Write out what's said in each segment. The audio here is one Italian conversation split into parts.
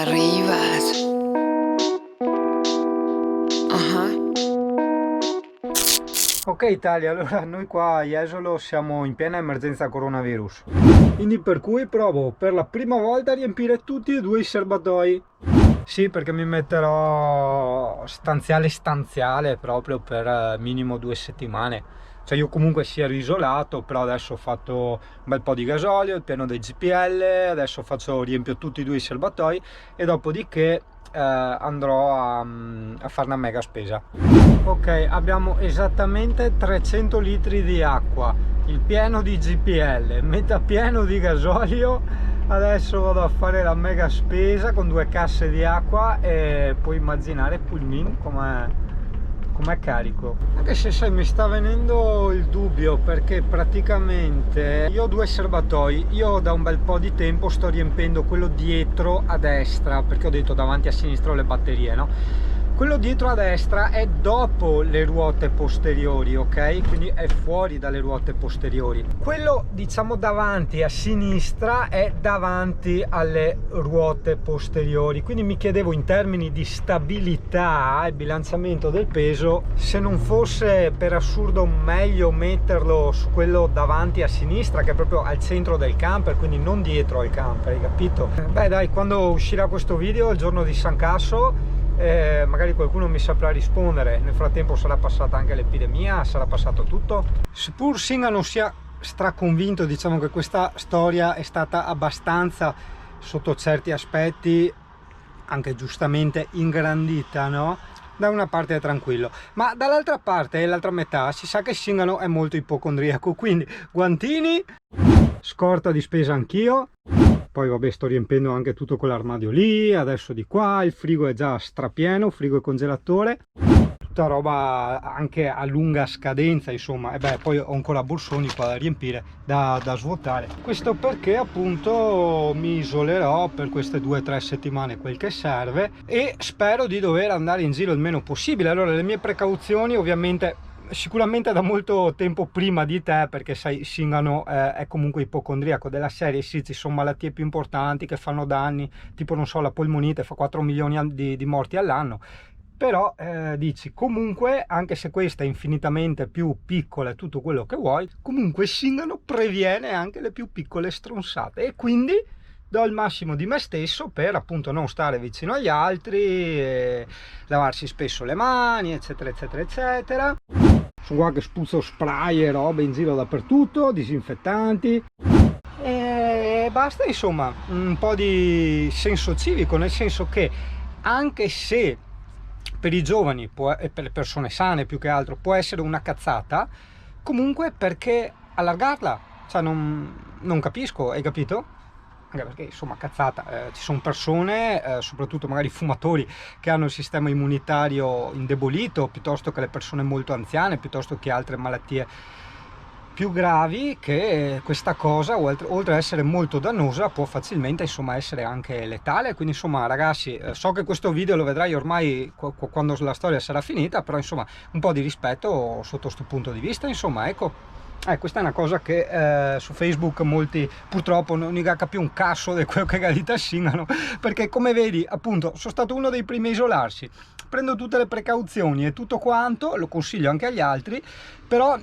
arrivas. Ok Italia, allora noi qua a Jesolo siamo in piena emergenza coronavirus, quindi per cui provo per la prima volta a riempire tutti e due i serbatoi. Sì, perché mi metterò stanziale proprio per minimo 2 settimane. Cioè io comunque si ero isolato, però adesso ho fatto un bel po' di gasolio, il pieno dei GPL, adesso riempio tutti e due i serbatoi e dopodiché andrò a fare una mega spesa. Ok, abbiamo esattamente 300 litri di acqua, il pieno di GPL, metà pieno di gasolio. Adesso vado a fare la mega spesa con 2 casse di acqua e puoi immaginare Pulmin com'è carico. Anche se sai, mi sta venendo il dubbio, perché praticamente io ho 2 serbatoi. Io da un bel po' di tempo sto riempendo quello dietro a destra, perché ho detto davanti a sinistra ho le batterie, no? Quello dietro a destra è dopo le ruote posteriori, ok? Quindi è fuori dalle ruote posteriori. Quello diciamo davanti a sinistra è davanti alle ruote posteriori. Quindi mi chiedevo, in termini di stabilità e bilanciamento del peso, se non fosse per assurdo meglio metterlo su quello davanti a sinistra, che è proprio al centro del camper, quindi non dietro al camper, hai capito? Beh dai, quando uscirà questo video, il giorno di San Casso, magari qualcuno mi saprà rispondere. Nel frattempo sarà passata anche l'epidemia, sarà passato tutto. Seppur Singa non sia straconvinto, diciamo che questa storia è stata abbastanza, sotto certi aspetti, anche giustamente ingrandita, no? Da una parte è tranquillo, ma dall'altra parte, l'altra metà, si sa che Singano è molto ipocondriaco, quindi guantini, scorta di spesa anch'io. Poi vabbè, sto riempendo anche tutto quell'armadio lì, adesso di qua, il frigo è già strapieno, frigo e congelatore, tutta roba anche a lunga scadenza, insomma. E beh, poi ho ancora borsoni qua da riempire, da svuotare. Questo perché appunto mi isolerò per queste 2 o 3 settimane, quel che serve, e spero di dover andare in giro il meno possibile. Allora, le mie precauzioni ovviamente sicuramente da molto tempo prima di te, perché sai, Singano è comunque ipocondriaco, della serie sì, ci sono malattie più importanti che fanno danni, tipo non so, la polmonite fa 4 milioni di morti all'anno, però dici comunque, anche se questa è infinitamente più piccola e tutto quello che vuoi, comunque Singano previene anche le più piccole stronzate, e quindi do il massimo di me stesso per appunto non stare vicino agli altri, lavarsi spesso le mani, eccetera eccetera eccetera. Sono qua che spuzzo spray e robe in giro dappertutto, disinfettanti, e basta, insomma, un po' di senso civico, nel senso che anche se per i giovani e per le persone sane più che altro può essere una cazzata, comunque perché allargarla? Cioè non capisco, hai capito? Anche perché insomma cazzata, ci sono persone, soprattutto magari fumatori, che hanno il sistema immunitario indebolito, piuttosto che le persone molto anziane, piuttosto che altre malattie più gravi, che questa cosa, oltre ad essere molto dannosa, può facilmente insomma essere anche letale. Quindi insomma ragazzi, so che questo video lo vedrai ormai quando la storia sarà finita, però insomma un po' di rispetto sotto questo punto di vista, insomma, ecco. Questa è una cosa che su Facebook molti purtroppo non gli più un cazzo di quello che gadita Singano, perché come vedi appunto sono stato uno dei primi a isolarsi, prendo tutte le precauzioni e tutto quanto, lo consiglio anche agli altri, però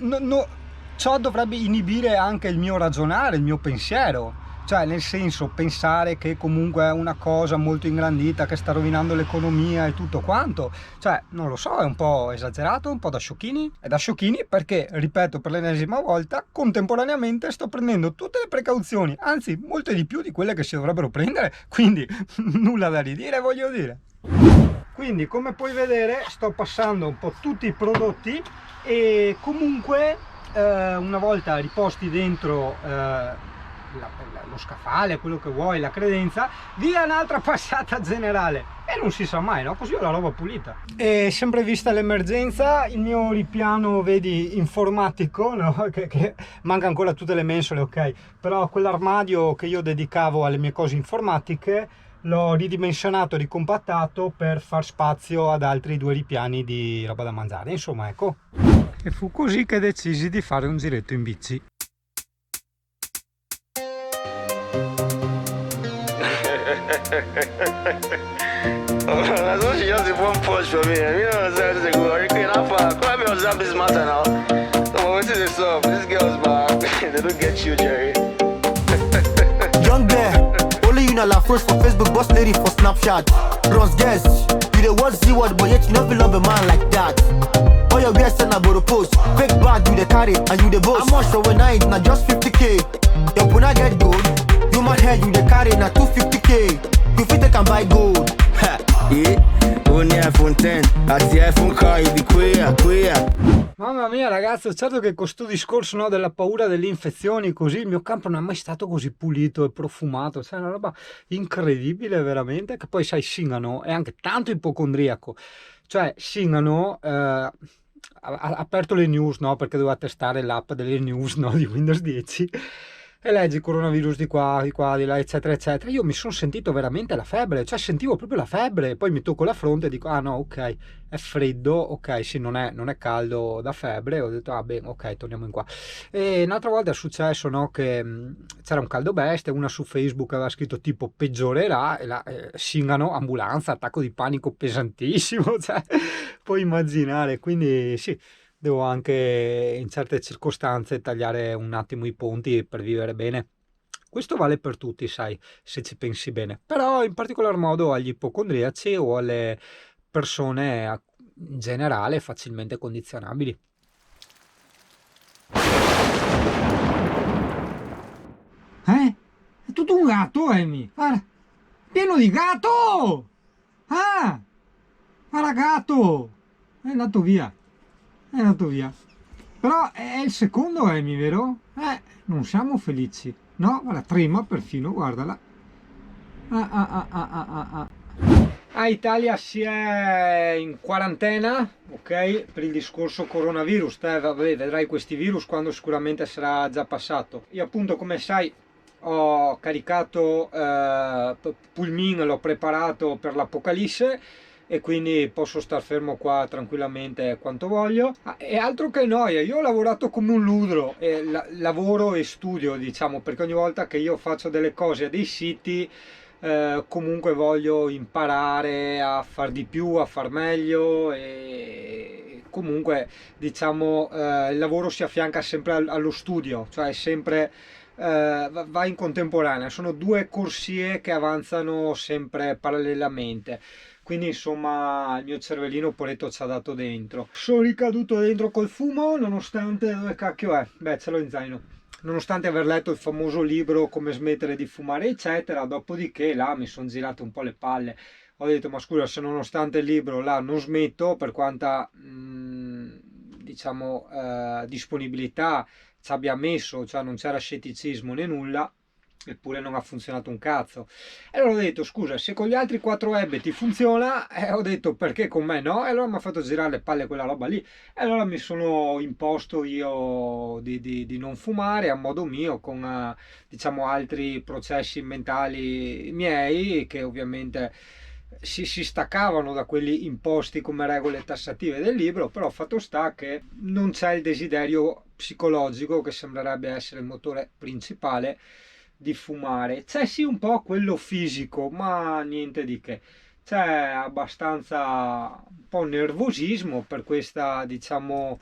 ciò dovrebbe inibire anche il mio ragionare, il mio pensiero. Cioè, nel senso, pensare che comunque è una cosa molto ingrandita che sta rovinando l'economia e tutto quanto, cioè, non lo so, è un po' esagerato, un po' da sciocchini. È da sciocchini perché, ripeto per l'ennesima volta, contemporaneamente sto prendendo tutte le precauzioni, anzi, molte di più di quelle che si dovrebbero prendere, quindi nulla da ridire, voglio dire. Quindi, come puoi vedere, sto passando un po' tutti i prodotti e comunque, una volta riposti dentro lo scaffale, quello che vuoi, la credenza, via un'altra passata generale, e non si sa mai, no? Così ho la roba pulita. E sempre vista l'emergenza, il mio ripiano, vedi, informatico, no? Che manca ancora tutte le mensole, ok, però quell'armadio che io dedicavo alle mie cose informatiche l'ho ridimensionato, ricompattato per far spazio ad altri 2 ripiani di roba da mangiare, insomma, ecco. E fu così che decisi di fare un giretto in bici. As long as you just one punch for me, you know what I'm saying? You can't fuck. Come here, observe this matter now. So what is this up? This girl's back. They don't get you, Jerry. Young bear, only you know la first for Facebook, boss lady for Snapchat. Bronze guess, you the what Z word, but yet you never love a man like that. All your beers send about the post, fake bad you the carry and you the boss. How much for a night? Now just 50k. Your puna get gold, you my head you the carry na 250k. You fit take and buy gold. Ha, yeah. Only iPhone 10, at the iPhone car, you be queer. Mamma mia ragazzi, certo che con questo discorso, no, della paura delle infezioni, così il mio campo non è mai stato così pulito e profumato, cioè è una roba incredibile veramente, che poi sai Singano è anche tanto ipocondriaco, cioè Singano ha aperto le news, no, perché doveva testare l'app delle news, no, di Windows 10 e leggi coronavirus di qua, di là, eccetera, eccetera. Io mi sono sentito veramente la febbre, cioè sentivo proprio la febbre, poi mi tocco la fronte e dico, ah no, ok, è freddo, ok, sì, non è caldo da febbre, ho detto, ah bene, ok, torniamo in qua. E un'altra volta è successo, no, che c'era un caldo bestia, una su Facebook aveva scritto tipo peggiorerà, e là, Singano, ambulanza, attacco di panico pesantissimo, cioè, puoi immaginare, quindi sì. Devo anche in certe circostanze tagliare un attimo i ponti per vivere bene. Questo vale per tutti, sai, se ci pensi bene. Però in particolar modo agli ipocondriaci o alle persone in generale facilmente condizionabili. È tutto un gatto, Amy. Guarda, pieno di gatto! Ah! Guarda, gatto! È andato via. È andato via. Però è il secondo Amy, vero? Non siamo felici. No, guarda, trema perfino, guardala. A Italia si è in quarantena, ok? Per il discorso coronavirus. Vabbè, vedrai questi virus quando sicuramente sarà già passato. Io appunto, come sai, ho caricato Pulmin, l'ho preparato per l'Apocalisse e quindi posso star fermo qua tranquillamente quanto voglio. E altro che noia, io ho lavorato come un ludro, lavoro e studio, diciamo, perché ogni volta che io faccio delle cose a dei siti comunque voglio imparare a far di più, a far meglio, e comunque diciamo il lavoro si affianca sempre allo studio, cioè sempre va in contemporanea, sono due corsie che avanzano sempre parallelamente. Quindi insomma il mio cervellino poretto ci ha dato dentro. Sono ricaduto dentro col fumo nonostante... dove cacchio è? Beh, ce l'ho in zaino. Nonostante aver letto il famoso libro Come smettere di fumare eccetera, dopodiché là mi sono girato un po' le palle. Ho detto ma scusa, se nonostante il libro là non smetto, per quanta diciamo disponibilità ci abbia messo, cioè non c'era scetticismo né nulla, eppure non ha funzionato un cazzo. E allora ho detto scusa, se con gli altri 4 ebbe ti funziona, ho detto perché con me no? E allora mi ha fatto girare le palle quella roba lì, e allora mi sono imposto io di non fumare a modo mio, con diciamo altri processi mentali miei che ovviamente si staccavano da quelli imposti come regole tassative del libro, però fatto sta che non c'è il desiderio psicologico che sembrerebbe essere il motore principale di fumare. C'è sì un po' quello fisico, ma niente di che. C'è abbastanza un po' nervosismo per questa, diciamo,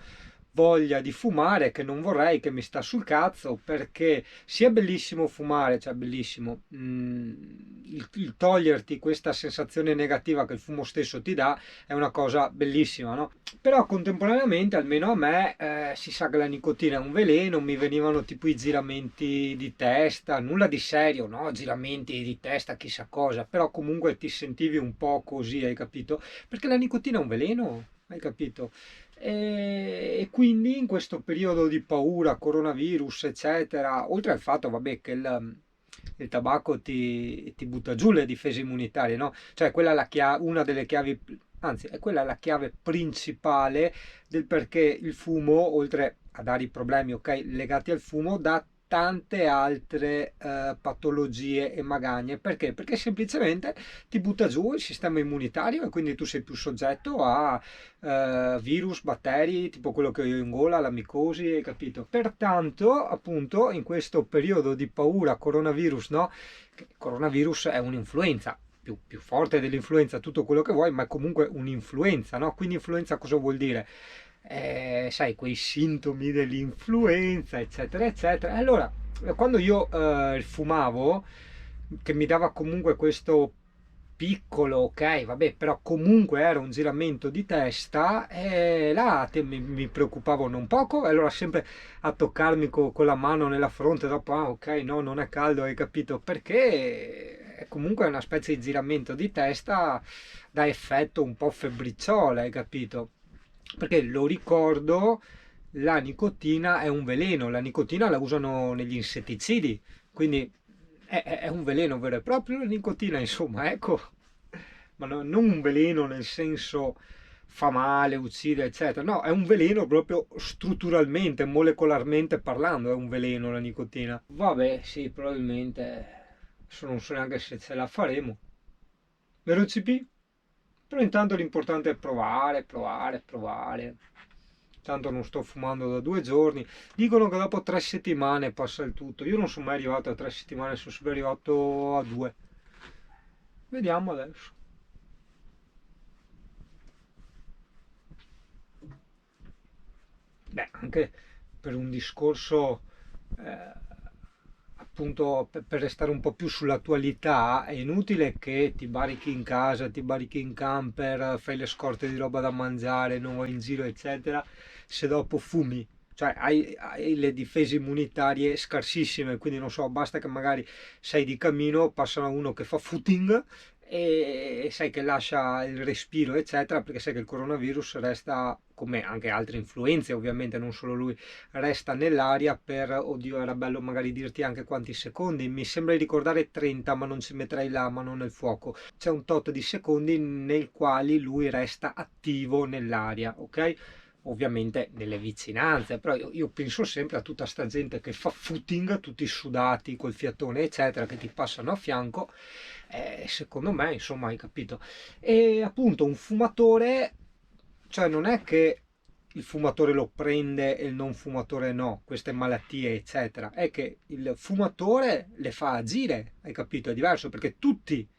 voglia di fumare che non vorrei, che mi sta sul cazzo, perché sia bellissimo fumare, cioè bellissimo, il toglierti questa sensazione negativa che il fumo stesso ti dà è una cosa bellissima, no? Però contemporaneamente, almeno a me, si sa che la nicotina è un veleno, mi venivano tipo i giramenti di testa, nulla di serio, no? Giramenti di testa, chissà cosa, però comunque ti sentivi un po' così, hai capito? Perché la nicotina è un veleno, hai capito? E quindi in questo periodo di paura, coronavirus, eccetera, oltre al fatto, vabbè, che il tabacco ti butta giù le difese immunitarie, no? Cioè quella è una delle chiavi, anzi è quella la chiave principale del perché il fumo, oltre a dare i problemi, ok, legati al fumo, dà tante altre patologie e magagne. Perché? Perché semplicemente ti butta giù il sistema immunitario e quindi tu sei più soggetto a virus, batteri, tipo quello che ho io in gola, la micosi, hai capito? Pertanto, appunto, in questo periodo di paura coronavirus, no? Che coronavirus è un'influenza. Più forte dell'influenza, tutto quello che vuoi, ma è comunque un'influenza, no? Quindi influenza cosa vuol dire? Sai, quei sintomi dell'influenza, eccetera, eccetera. E allora, quando io fumavo, che mi dava comunque questo piccolo, ok, vabbè, però comunque era un giramento di testa, e là mi preoccupavo non poco, e allora sempre a toccarmi con la mano nella fronte, dopo, ah, ok, no, non è caldo, hai capito? Perché è comunque una specie di giramento di testa da effetto un po' febbricciole, hai capito? Perché lo ricordo, la nicotina è un veleno, la nicotina la usano negli insetticidi, quindi è un veleno vero e proprio la nicotina, insomma, ecco, ma non un veleno nel senso fa male, uccide, eccetera, no, è un veleno proprio strutturalmente, molecolarmente parlando, è un veleno la nicotina. Vabbè, sì, probabilmente, adesso non so neanche se ce la faremo, vero CP? Però intanto l'importante è provare, provare, provare. Tanto non sto fumando da 2 giorni. Dicono che dopo 3 settimane passa il tutto. Io non sono mai arrivato a 3 settimane, sono sempre arrivato a 2. Vediamo adesso. Beh, anche per un discorso appunto per restare un po' più sull'attualità, è inutile che ti barichi in casa, ti barichi in camper, fai le scorte di roba da mangiare, non vai in giro, eccetera, se dopo fumi. Cioè hai le difese immunitarie scarsissime, quindi non so, basta che magari sei di cammino, passa uno che fa footing e sai che lascia il respiro, eccetera, perché sai che il coronavirus resta, come anche altre influenze, ovviamente non solo lui, resta nell'aria per, oddio, era bello magari dirti anche quanti secondi, mi sembra di ricordare 30, ma non ci metterei la mano nel fuoco. C'è un tot di secondi nei quali lui resta attivo nell'aria, ok? Ovviamente nelle vicinanze, però io penso sempre a tutta sta gente che fa footing, tutti sudati col fiatone, eccetera, che ti passano a fianco, secondo me, insomma, hai capito. E appunto un fumatore, cioè non è che il fumatore lo prende e il non fumatore no, queste malattie, eccetera, è che il fumatore le fa agire, hai capito? È diverso perché tutti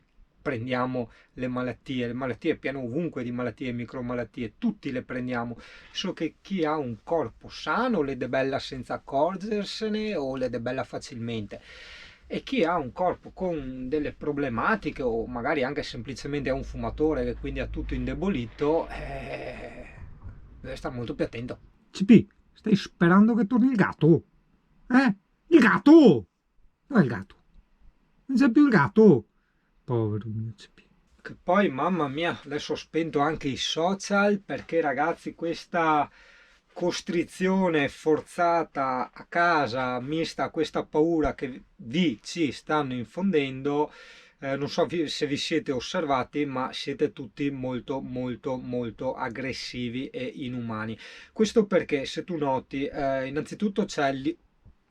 prendiamo le malattie pieno ovunque di malattie, micromalattie, tutti le prendiamo, solo che chi ha un corpo sano le debella senza accorgersene o le debella facilmente. E chi ha un corpo con delle problematiche o magari anche semplicemente è un fumatore che quindi ha tutto indebolito, deve stare molto più attento. CP, stai sperando che torni il gatto? Il gatto! Dov'è il gatto? Non c'è più il gatto! Povero mio CP. Che poi, mamma mia, adesso ho spento anche i social perché ragazzi questa costrizione forzata a casa mista a questa paura che ci stanno infondendo, non so se vi siete osservati, ma siete tutti molto molto molto aggressivi e inumani. Questo perché se tu noti, innanzitutto c'è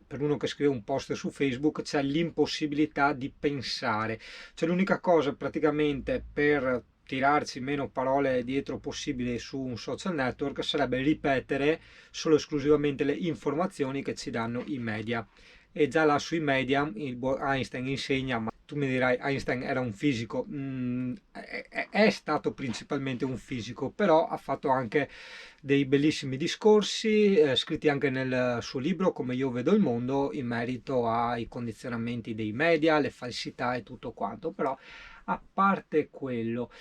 per uno che scrive un post su Facebook c'è l'impossibilità di pensare, cioè l'unica cosa praticamente per tirarci meno parole dietro possibile su un social network sarebbe ripetere solo esclusivamente le informazioni che ci danno i media. E già là sui media il buon Einstein insegna, ma tu mi dirai Einstein era un fisico, è stato principalmente un fisico, però ha fatto anche dei bellissimi discorsi, scritti anche nel suo libro Come io vedo il mondo, in merito ai condizionamenti dei media, le falsità e tutto quanto. Però a parte quello,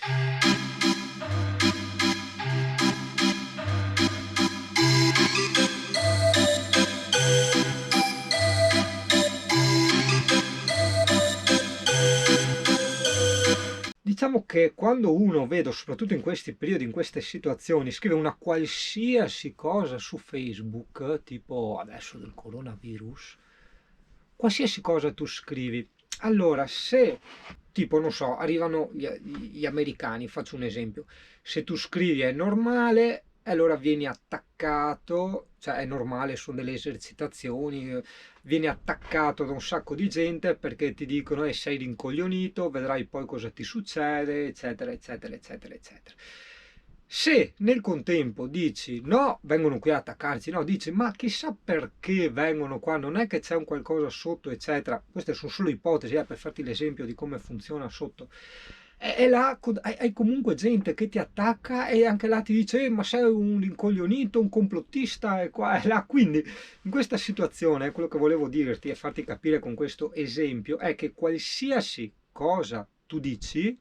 diciamo che quando uno vedo, soprattutto in questi periodi, in queste situazioni, scrive una qualsiasi cosa su Facebook, tipo adesso del coronavirus, qualsiasi cosa tu scrivi, allora se tipo non so, arrivano gli americani, faccio un esempio, se tu scrivi è normale, e allora vieni attaccato, cioè è normale, sono delle esercitazioni, vieni attaccato da un sacco di gente perché ti dicono sei rincoglionito, vedrai poi cosa ti succede, eccetera, eccetera, eccetera, eccetera. Se nel contempo dici no, vengono qui a attaccarci, no, dici ma chissà perché vengono qua, non è che c'è un qualcosa sotto, eccetera. Queste sono solo ipotesi, per farti l'esempio di come funziona sotto. E là hai comunque gente che ti attacca e anche là ti dice ma sei un rincoglionito, un complottista e qua e là. Quindi in questa situazione quello che volevo dirti e farti capire con questo esempio è che qualsiasi cosa tu dici,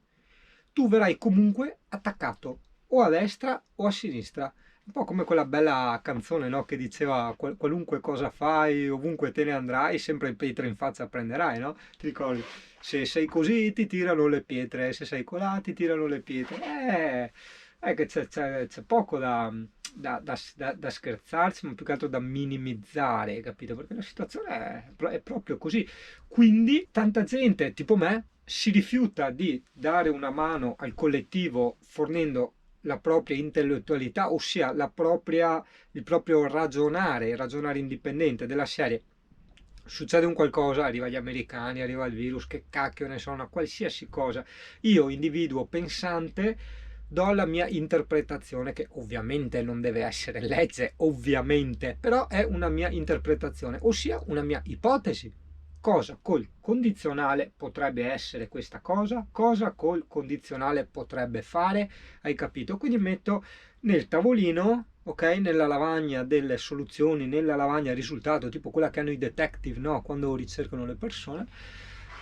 tu verrai comunque attaccato o a destra o a sinistra. Un po' come quella bella canzone, no? Che diceva qualunque cosa fai, ovunque te ne andrai, sempre il pietre in faccia prenderai, no? Ti ricordi? Se sei così ti tirano le pietre, se sei colà ti tirano le pietre. È che c'è poco da scherzarsi, ma più che altro da minimizzare, capito? Perché la situazione è proprio così. Quindi tanta gente, tipo me, si rifiuta di dare una mano al collettivo fornendo la propria intellettualità, ossia il proprio ragionare indipendente della serie. Succede un qualcosa, arriva gli americani, arriva il virus, che cacchio ne so, una qualsiasi cosa. Io, individuo pensante, do la mia interpretazione, che ovviamente non deve essere legge, ovviamente, però è una mia interpretazione, ossia una mia ipotesi. Cosa col condizionale potrebbe essere questa cosa col condizionale potrebbe fare, hai capito? Quindi metto nel tavolino, ok, nella lavagna delle soluzioni, nella lavagna risultato, tipo quella che hanno i detective, no? Quando ricercano le persone,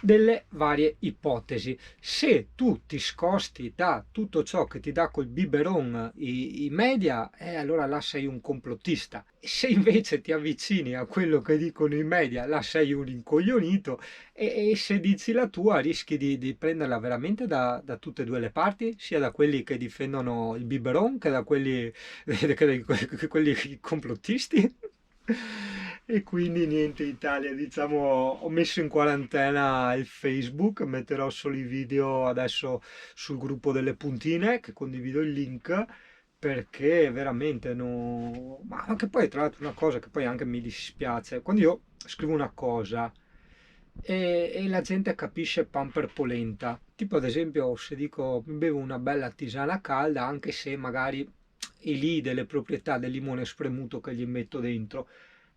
delle varie ipotesi. Se tu ti scosti da tutto ciò che ti dà col biberon i media, allora là sei un complottista. Se invece ti avvicini a quello che dicono i media, là sei un rincoglionito, e se dici la tua rischi di prenderla veramente da tutte e due le parti, sia da quelli che difendono il biberon che da quelli complottisti. E quindi niente, Italia, diciamo, ho messo in quarantena il Facebook, metterò solo i video adesso sul gruppo delle puntine, che condivido il link, perché veramente no. Ma anche poi tra l'altro una cosa che poi anche mi dispiace, quando io scrivo una cosa e la gente capisce pan per polenta, tipo ad esempio se dico mi bevo una bella tisana calda, anche se magari è lì delle proprietà del limone spremuto che gli metto dentro,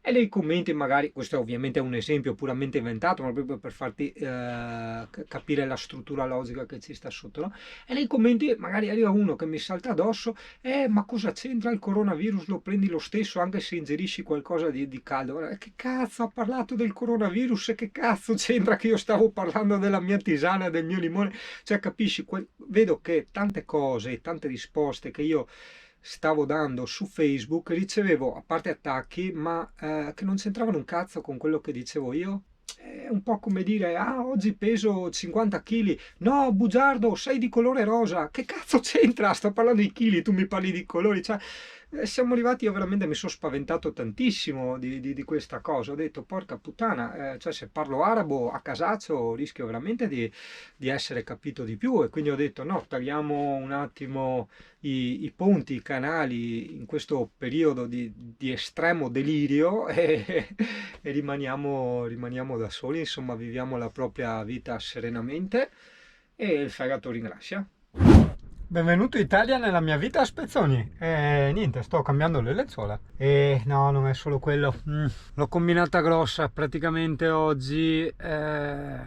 e nei commenti magari, questo ovviamente è un esempio puramente inventato, ma proprio per farti capire la struttura logica che ci sta sotto, no? E nei commenti magari arriva uno che mi salta addosso, ma cosa c'entra il coronavirus, lo prendi lo stesso anche se ingerisci qualcosa di caldo. Che cazzo ha parlato del coronavirus e che cazzo c'entra che io stavo parlando della mia tisana, del mio limone? Cioè capisci, vedo che tante cose, tante risposte che io stavo dando su Facebook ricevevo, a parte attacchi, ma che non c'entravano un cazzo con quello che dicevo io. È un po' come dire oggi peso 50 kg, no bugiardo sei di colore rosa, che cazzo c'entra, sto parlando di chili, tu mi parli di colori, cioè siamo arrivati, io veramente mi sono spaventato tantissimo di questa cosa, ho detto porca puttana, cioè se parlo arabo a casaccio rischio veramente di essere capito di più, e quindi ho detto no, tagliamo un attimo i ponti, i canali in questo periodo di estremo delirio e rimaniamo da soli, insomma viviamo la propria vita serenamente e il fegato ringrazia. Benvenuto Italia nella mia vita a spezzoni. Niente, sto cambiando le lenzuola. E no, non è solo quello. L'ho combinata grossa praticamente oggi. Era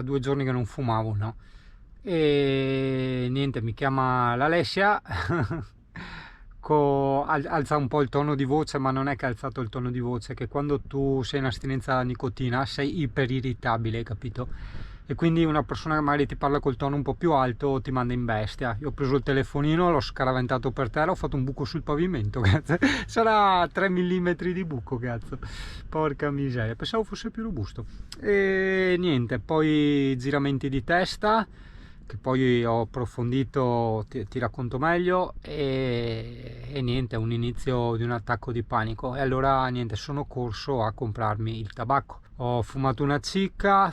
2 giorni che non fumavo, no? E niente, mi chiama l'Alessia. Alza un po' il tono di voce, ma non è che ha alzato il tono di voce, che quando tu sei in astinenza da nicotina sei iperirritabile, capito? E quindi una persona che magari ti parla col tono un po' più alto ti manda in bestia. Io ho preso il telefonino, l'ho scaraventato per terra, ho fatto un buco sul pavimento, cazzo. Sarà 3 mm di buco, cazzo. Porca miseria, pensavo fosse più robusto. E niente, poi giramenti di testa, che poi ho approfondito, ti racconto meglio, e niente, un inizio di un attacco di panico. E allora niente, sono corso a comprarmi il tabacco. Ho fumato una cicca,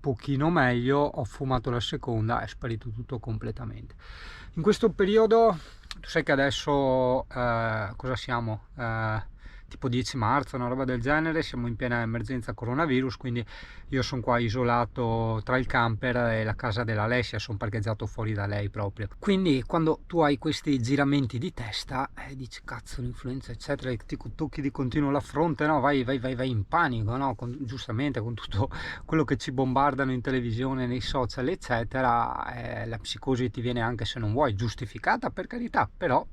pochino meglio, ho fumato la seconda, è sparito tutto completamente. In questo periodo Tu sai che adesso cosa siamo? Tipo 10 marzo, una roba del genere, siamo in piena emergenza coronavirus, quindi io sono qua isolato tra il camper e la casa della Alessia, sono parcheggiato fuori da lei proprio. Quindi quando tu hai questi giramenti di testa dici cazzo, l'influenza eccetera, ti tocchi di continuo la fronte, no? Vai in panico, no? Giustamente con tutto quello che ci bombardano in televisione, nei social eccetera, la psicosi ti viene, anche se non vuoi, giustificata per carità, però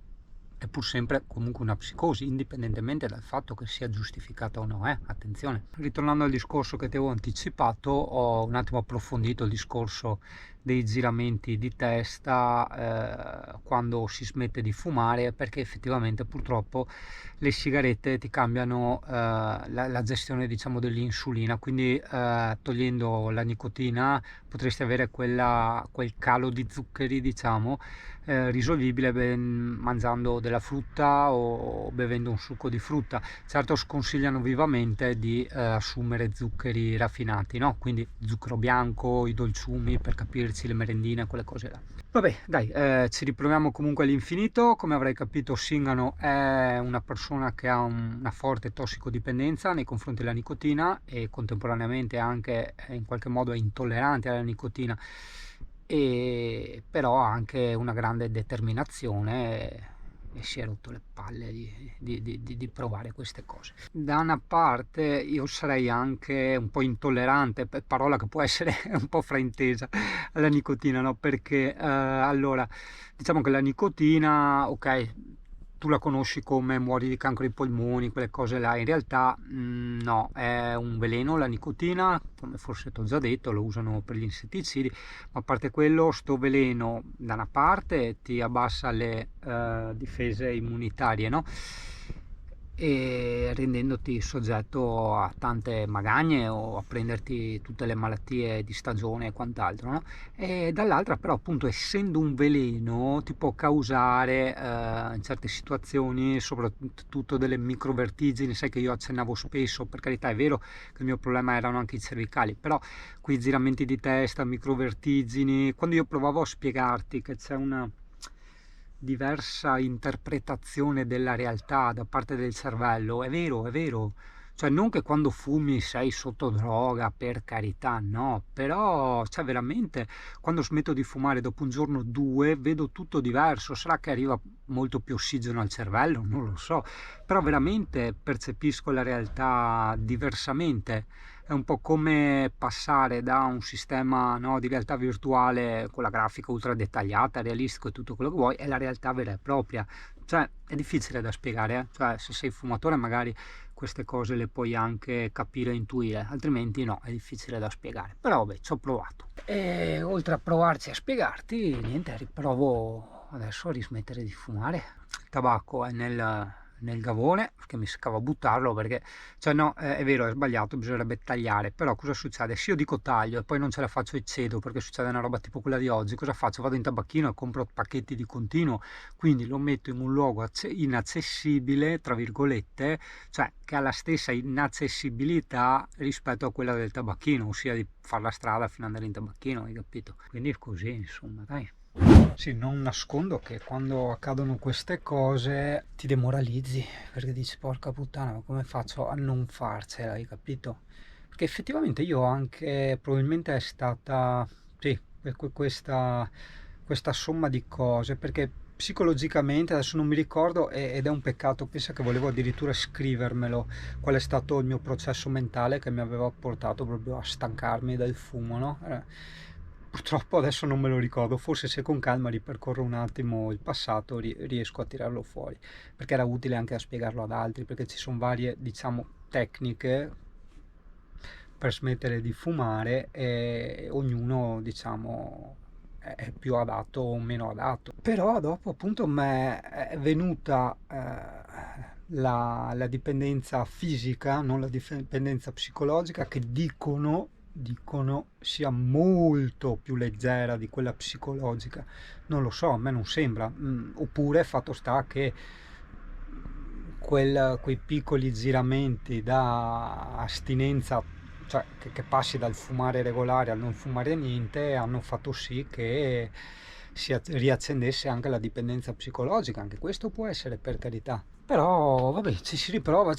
è pur sempre comunque una psicosi, indipendentemente dal fatto che sia giustificata o no, attenzione. Ritornando al discorso che ti avevo anticipato, ho un attimo approfondito il discorso dei giramenti di testa quando si smette di fumare, perché effettivamente purtroppo le sigarette ti cambiano la gestione, diciamo, dell'insulina, quindi togliendo la nicotina potresti avere quel calo di zuccheri, diciamo, risolvibile mangiando della frutta o bevendo un succo di frutta. Certo, sconsigliano vivamente di assumere zuccheri raffinati, no? Quindi zucchero bianco, i dolciumi, per capirci, le merendine, quelle cose là. Vabbè, dai, ci riproviamo comunque all'infinito. Come avrai capito, Singano è una persona che ha una forte tossicodipendenza nei confronti della nicotina e contemporaneamente anche in qualche modo è intollerante alla nicotina, e però ha anche una grande determinazione e si è rotto le palle di provare queste cose. Da una parte io sarei anche un po' intollerante, parola che può essere un po' fraintesa, alla nicotina, no? Perché allora diciamo che la nicotina, ok, tu la conosci come muori di cancro ai polmoni, quelle cose là, in realtà no, è un veleno la nicotina, come forse ti ho già detto, lo usano per gli insetticidi, ma a parte quello, sto veleno da una parte ti abbassa le difese immunitarie, no? E rendendoti soggetto a tante magagne o a prenderti tutte le malattie di stagione e quant'altro, no? E dall'altra però, appunto, essendo un veleno, ti può causare in certe situazioni soprattutto delle microvertigini. Sai che io accennavo spesso, per carità è vero che il mio problema erano anche i cervicali, però quei giramenti di testa, microvertigini, quando io provavo a spiegarti che c'è una diversa interpretazione della realtà da parte del cervello, è vero, cioè non che quando fumi sei sotto droga, per carità, no, però cioè veramente quando smetto di fumare dopo un giorno o due vedo tutto diverso. Sarà che arriva molto più ossigeno al cervello, non lo so, però veramente percepisco la realtà diversamente. È un po' come passare da un sistema, no, di realtà virtuale con la grafica ultra dettagliata, realistico e tutto quello che vuoi, e la realtà vera e propria. Cioè è difficile da spiegare, Cioè se sei fumatore magari queste cose le puoi anche capire e intuire, altrimenti no, è difficile da spiegare. Però vabbè, ci ho provato. E oltre a provarci a spiegarti, niente, riprovo adesso a rismettere di fumare. Il tabacco è nel gavone, perché mi seccava buttarlo, perché cioè no, è vero, è sbagliato, bisognerebbe tagliare, però cosa succede? Se io dico taglio e poi non ce la faccio e cedo perché succede una roba tipo quella di oggi, cosa faccio? Vado in tabacchino e compro pacchetti di continuo, quindi lo metto in un luogo inaccessibile, tra virgolette, cioè che ha la stessa inaccessibilità rispetto a quella del tabacchino, ossia di fare la strada fino ad andare in tabacchino, hai capito? Quindi è così, insomma, dai. Sì, non nascondo che quando accadono queste cose ti demoralizzi, perché dici porca puttana, ma come faccio a non farcela, hai capito? Perché effettivamente io anche, probabilmente è stata, sì, questa somma di cose, perché psicologicamente adesso non mi ricordo ed è un peccato, pensa che volevo addirittura scrivermelo, qual è stato il mio processo mentale che mi aveva portato proprio a stancarmi del fumo, no? Purtroppo adesso non me lo ricordo, forse se con calma ripercorro un attimo il passato riesco a tirarlo fuori, perché era utile anche a spiegarlo ad altri, perché ci sono varie, diciamo, tecniche per smettere di fumare e ognuno, diciamo, è più adatto o meno adatto. Però dopo appunto mi è venuta la dipendenza fisica, non la dipendenza psicologica, che dicono sia molto più leggera di quella psicologica. Non lo so, a me non sembra. Oppure fatto sta che quei piccoli giramenti da astinenza, cioè che passi dal fumare regolare al non fumare niente, hanno fatto sì che si riaccendesse anche la dipendenza psicologica, anche questo può essere, per carità. Però vabbè, ci si riprova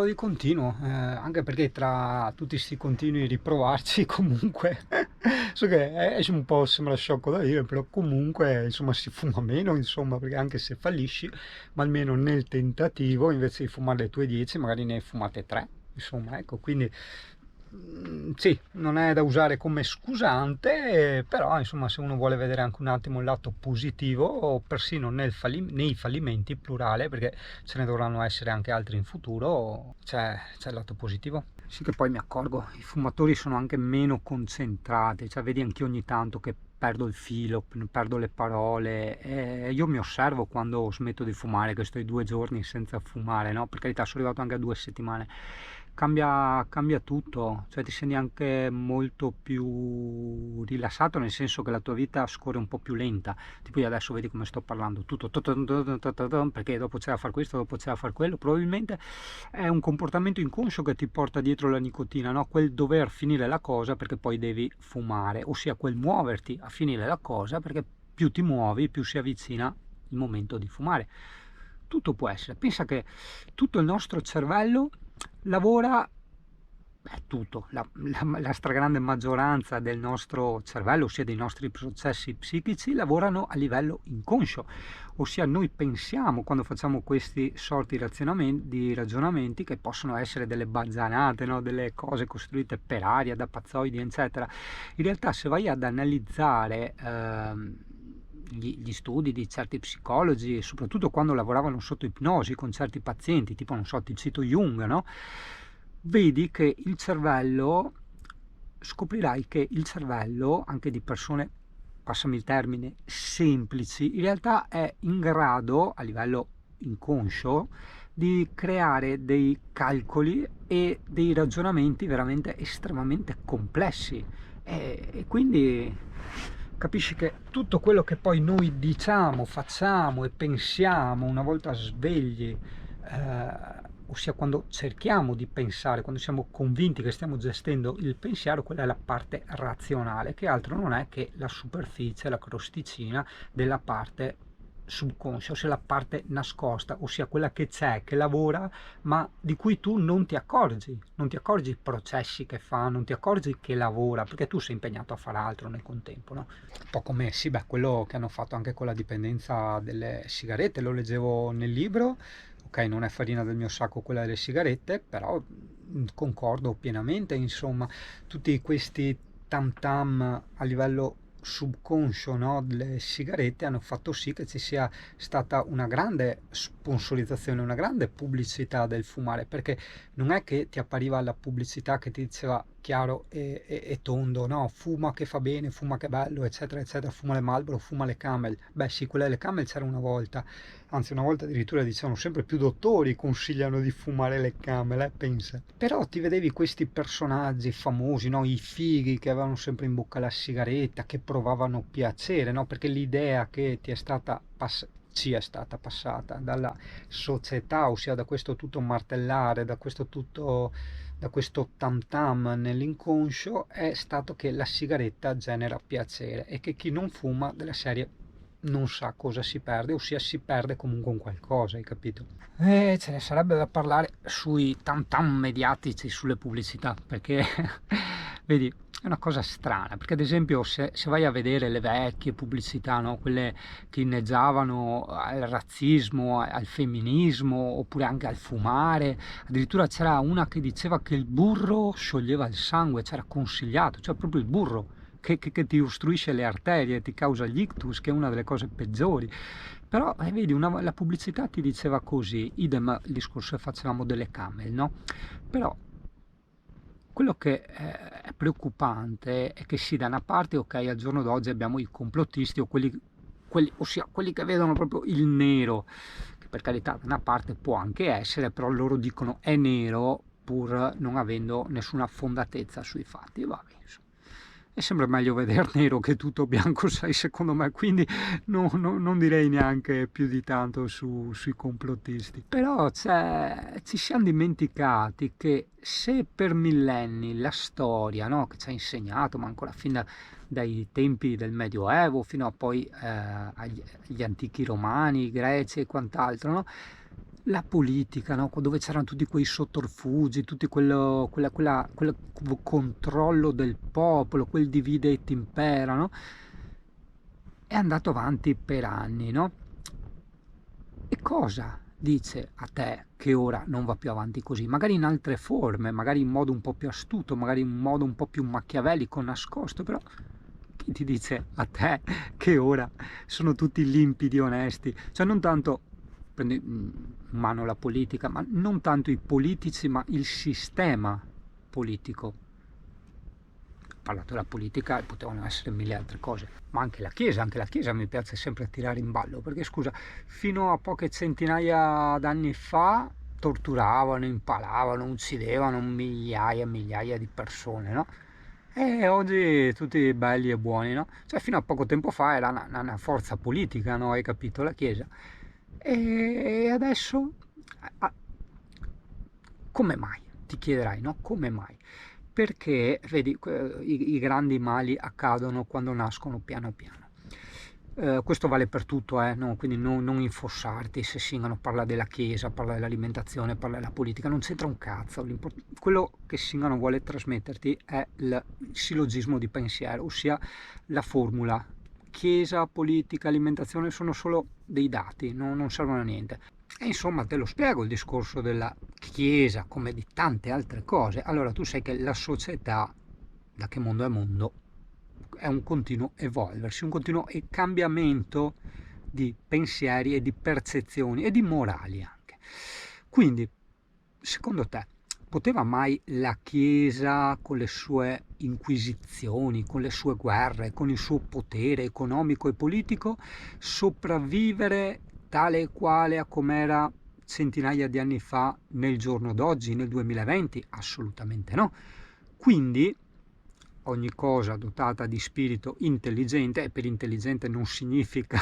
di continuo, anche perché tra tutti questi continui riprovarci comunque, so che è un po', sembra sciocco da dire, però comunque insomma si fuma meno, insomma, perché anche se fallisci, ma almeno nel tentativo, invece di fumare le tue 10, magari ne hai fumate 3, insomma, ecco, quindi sì, non è da usare come scusante, però insomma se uno vuole vedere anche un attimo il lato positivo, o persino nei fallimenti, plurale, perché ce ne dovranno essere anche altri in futuro, c'è il lato positivo. Sì, che poi mi accorgo, i fumatori sono anche meno concentrati, cioè vedi anche ogni tanto che perdo il filo, perdo le parole, e io mi osservo quando smetto di fumare, che sto i 2 giorni senza fumare, no? Per carità, sono arrivato anche a 2 settimane. Cambia tutto, cioè ti senti anche molto più rilassato, nel senso che la tua vita scorre un po' più lenta, tipo io adesso vedi come sto parlando, tutto perché dopo c'è da fare questo, dopo c'è da fare quello, probabilmente è un comportamento inconscio che ti porta dietro la nicotina, no? Quel dover finire la cosa perché poi devi fumare, ossia quel muoverti a finire la cosa perché più ti muovi, più si avvicina il momento di fumare. Tutto può essere, pensa che tutto il nostro cervello lavora, tutto, la stragrande maggioranza del nostro cervello, ossia dei nostri processi psichici, lavorano a livello inconscio, ossia noi pensiamo, quando facciamo questi sorti di ragionamenti, che possono essere delle bazzanate, no? Delle cose costruite per aria, da pazzoidi, eccetera. In realtà se vai ad analizzare gli studi di certi psicologi, soprattutto quando lavoravano sotto ipnosi con certi pazienti, tipo, non so, ti cito Jung, no? Vedi che il cervello, scoprirai che il cervello, anche di persone, passami il termine, semplici, in realtà è in grado, a livello inconscio, di creare dei calcoli e dei ragionamenti veramente estremamente complessi, e quindi capisci che tutto quello che poi noi diciamo, facciamo e pensiamo una volta svegli, ossia quando cerchiamo di pensare, quando siamo convinti che stiamo gestendo il pensiero, quella è la parte razionale, che altro non è che la superficie, la crosticina della parte subconscia, ossia la parte nascosta, ossia quella che c'è, che lavora, ma di cui tu non ti accorgi i processi che fa, non ti accorgi che lavora, perché tu sei impegnato a fare altro nel contempo, no? Un po' come, sì, beh, quello che hanno fatto anche con la dipendenza delle sigarette, lo leggevo nel libro, ok, non è farina del mio sacco quella delle sigarette, però concordo pienamente, insomma, tutti questi tam tam a livello subconscio, no, delle sigarette hanno fatto sì che ci sia stata una grande sponsorizzazione, una grande pubblicità del fumare, perché non è che ti appariva la pubblicità che ti diceva chiaro e tondo, no, fuma che fa bene, fuma che bello, eccetera eccetera, fuma le Marlboro, fuma le Camel. Beh sì, quelle delle Camel c'era una volta, anzi una volta addirittura dicevano sempre più dottori consigliano di fumare le Camel, pensa. Però ti vedevi questi personaggi famosi, no, i fighi che avevano sempre in bocca la sigaretta, che provavano piacere, no, perché l'idea che ci è stata passata dalla società, ossia da questo tutto martellare, da questo tam tam nell'inconscio, è stato che la sigaretta genera piacere e che chi non fuma della serie non sa cosa si perde, ossia si perde comunque un qualcosa, hai capito? E ce ne sarebbe da parlare sui tam tam mediatici, sulle pubblicità, perché vedi, è una cosa strana, perché ad esempio se vai a vedere le vecchie pubblicità, no? Quelle che inneggiavano al razzismo, al femminismo, oppure anche al fumare, addirittura c'era una che diceva che il burro scioglieva il sangue, c'era consigliato, cioè proprio il burro che ti ostruisce le arterie, ti causa gli ictus, che è una delle cose peggiori. Però vedi, la pubblicità ti diceva così, idem il discorso che facevamo delle Camel, no? Però quello che è preoccupante è che sì, da una parte, ok, al giorno d'oggi abbiamo i complottisti, o ossia quelli che vedono proprio il nero, che per carità da una parte può anche essere, però loro dicono è nero pur non avendo nessuna fondatezza sui fatti. Vabbè, insomma. è sempre meglio vedere nero che tutto bianco, sai, secondo me, quindi non direi neanche più di tanto sui complottisti. Però ci siamo dimenticati che se per millenni la storia, no, che ci ha insegnato, ma ancora fin dai tempi del Medioevo fino a poi agli antichi romani, greci e quant'altro, no? La politica, no? Dove c'erano tutti quei sotterfugi, tutti quel controllo del popolo, quel divide et impera, no? È andato avanti per anni, no? E cosa dice a te che ora non va più avanti così? Magari in altre forme, magari in modo un po' più astuto, magari in modo un po' più machiavellico, nascosto, però chi ti dice a te che ora sono tutti limpidi, onesti? Cioè non tanto prendi in mano la politica, ma non tanto i politici, ma il sistema politico. Ho parlato della politica e potevano essere mille altre cose, ma anche la Chiesa mi piace sempre tirare in ballo, perché scusa, fino a poche centinaia d'anni fa torturavano, impalavano, uccidevano migliaia e migliaia di persone, no? E oggi tutti belli e buoni, no? Cioè fino a poco tempo fa era una forza politica, no? Hai capito? La Chiesa. E adesso come mai? Ti chiederai, no? Come mai? Perché vedi, i grandi mali accadono quando nascono piano piano. Questo vale per tutto, no? Quindi non infossarti se Singano parla della Chiesa, parla dell'alimentazione, parla della politica, non c'entra un cazzo. Quello che Singano vuole trasmetterti è il sillogismo di pensiero, ossia la formula Chiesa, politica, alimentazione sono solo dei dati, non servono a niente. E insomma te lo spiego il discorso della Chiesa come di tante altre cose. Allora tu sai che la società, da che mondo è mondo, è un continuo evolversi, un continuo cambiamento di pensieri e di percezioni e di morali anche. Quindi, secondo te, poteva mai la Chiesa, con le sue inquisizioni, con le sue guerre, con il suo potere economico e politico, sopravvivere tale e quale a com'era centinaia di anni fa nel giorno d'oggi, nel 2020? Assolutamente no. Quindi ogni cosa dotata di spirito intelligente, e per intelligente non significa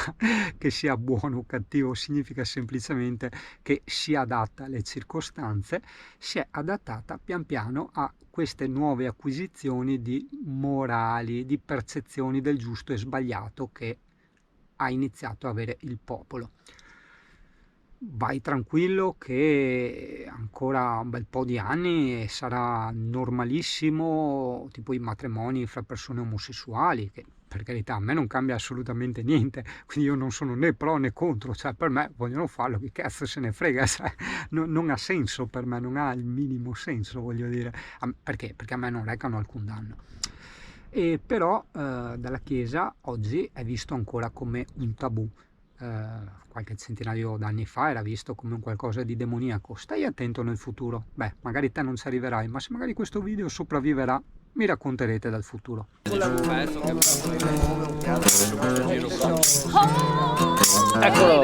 che sia buono o cattivo, significa semplicemente che si adatta alle circostanze, si è adattata pian piano a queste nuove acquisizioni di morali, di percezioni del giusto e sbagliato che ha iniziato a avere il popolo. Vai tranquillo che ancora un bel po' di anni sarà normalissimo, tipo i matrimoni fra persone omosessuali, che per carità a me non cambia assolutamente niente, quindi io non sono né pro né contro, cioè per me vogliono farlo, che cazzo se ne frega, cioè, non ha senso per me, non ha il minimo senso, voglio dire, perché? Perché a me non recano alcun danno. E però dalla Chiesa oggi è visto ancora come un tabù. Qualche centinaio d'anni fa era visto come un qualcosa di demoniaco. Stai attento nel futuro. Beh, magari te non ci arriverai, ma se magari questo video sopravviverà, mi racconterete dal futuro. Eccolo!